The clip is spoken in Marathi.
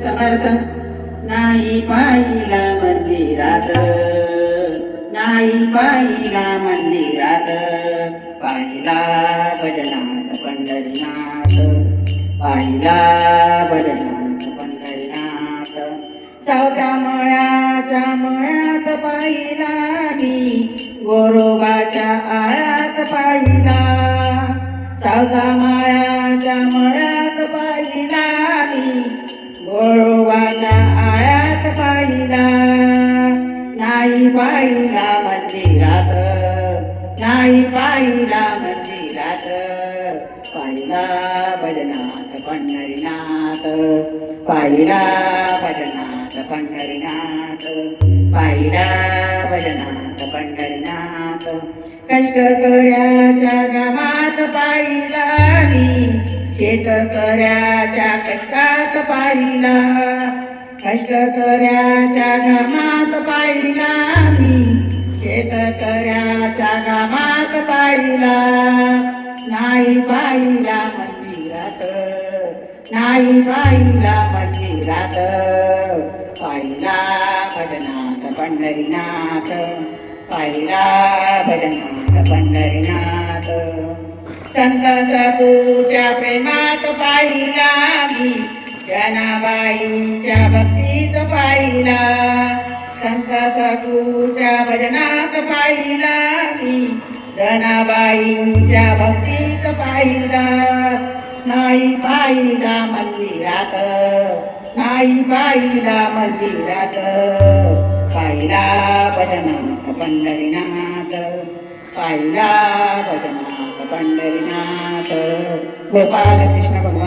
समर्थ नाही पाहिला मंदिरात, नाही पाहिला मंदिरात, पाहिला भजनात पंढरीनाथ, पाहिला भजनात पंढरीनाथ. सावता मळ्याच्या मळ्यात पाहिला मी, गोरोबाच्या आळ्यात पाहिला. सावता मळ्याच्या मळ्यात पाहिला मी, गोरोबाच्या आळ्यात पाहिला. नाही पाहिला मंदिरात, नाही पाहिला मंदिरात, पाहिला भजनात पंढरीनाथ, पाहिला भजनात पंढरीनाथ, पाहिला भजनात पंढरीनाथ. कष्टकऱ्याच्या गावात पाहिला मी, शेतकऱ्याच्या कष्टात पाहिला. कष्टकऱ्याच्या गावात पाहिला मी, शेतकऱ्याच्या गावात पाहिला. नाही पाहिला मंदिरात, नाही पाहिला मंदिरात, पाहिला भजनात पंढरीनाथ, पाहिला भजनात पंढरीनाथ. संत सपूच्या प्रेमात पाहिला मी, जनाबाईच्या भक्तीत पाहिला. संत सपूच्या भजनात पाहिला मी, जनाबाईच्या भक्तीत पाहिला. नाही पाहिला मंदिरात, नाही पाहिला मंदिरात, पाहिला भजनात पंढरीनाथ, पाहिला भजनात पंढरीनाथ. गोपाल कृष्ण भगवान.